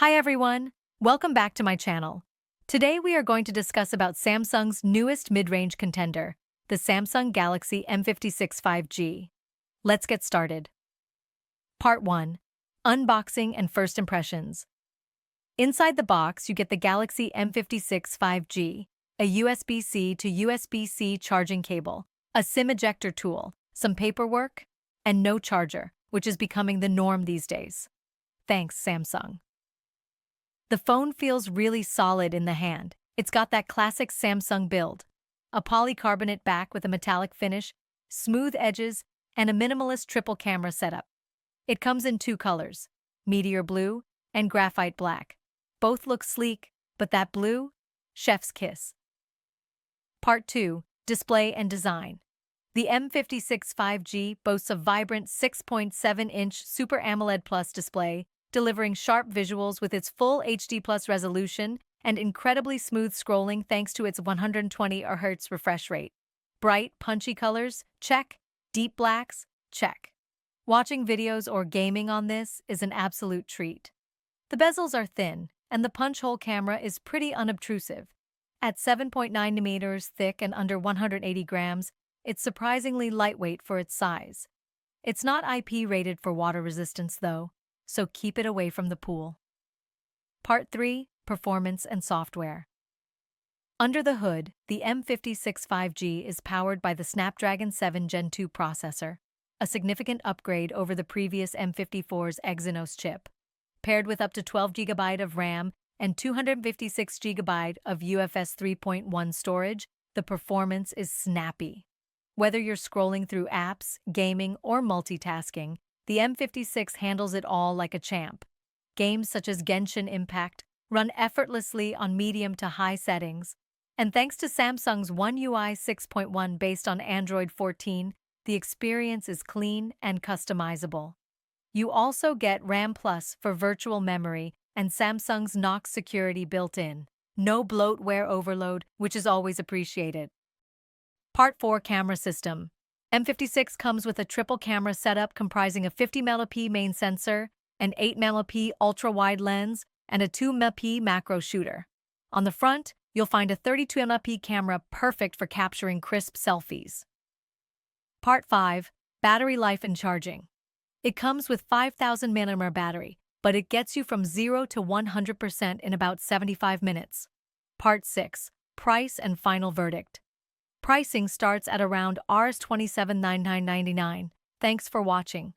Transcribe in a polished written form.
Hi everyone, welcome back to my channel. Today we are going to discuss about Samsung's newest mid-range contender, the Samsung Galaxy M56 5G. Let's get started. Part 1. Unboxing and First Impressions. Inside the box you get the Galaxy M56 5G, a USB-C to USB-C charging cable, a SIM ejector tool, some paperwork, and no charger, which is becoming the norm these days. Thanks, Samsung. The phone feels really solid in the hand. It's got that classic Samsung build. A polycarbonate back with a metallic finish, smooth edges, and a minimalist triple camera setup. It comes in two colors, meteor blue and graphite black. Both look sleek, but that blue? Chef's kiss. Part 2. Display and Design. The M56 5G boasts a vibrant 6.7-inch Super AMOLED Plus display, delivering sharp visuals with its full HD Plus resolution and incredibly smooth scrolling thanks to its 120 Hz refresh rate. Bright, punchy colors? Check. Deep blacks? Check. Watching videos or gaming on this is an absolute treat. The bezels are thin, and the punch-hole camera is pretty unobtrusive. At 7.9 mm thick and under 180 grams, it's surprisingly lightweight for its size. It's not IP rated for water resistance, though, so keep it away from the pool. Part 3. Performance and Software. Under the hood, the M56 5G is powered by the Snapdragon 7 Gen 2 processor, a significant upgrade over the previous M54's Exynos chip. Paired with up to 12 GB of RAM and 256 GB of UFS 3.1 storage, the performance is snappy. Whether you're scrolling through apps, gaming, or multitasking, the M56 handles it all like a champ. Games such as Genshin Impact run effortlessly on medium to high settings, and thanks to Samsung's One UI 6.1 based on Android 14, the experience is clean and customizable. You also get RAM Plus for virtual memory and Samsung's Knox security built in. No bloatware overload, which is always appreciated. Part 4. Camera System. M56 comes with a triple camera setup comprising a 50MP main sensor, an 8MP ultra-wide lens, and a 2MP macro shooter. On the front, you'll find a 32MP camera perfect for capturing crisp selfies. Part 5. Battery Life and Charging. It comes with 5000 mAh battery, but it gets you from 0 to 100% in about 75 minutes. Part 6. Price and Final Verdict. Pricing starts at around Rs. $27,999. Thanks for watching.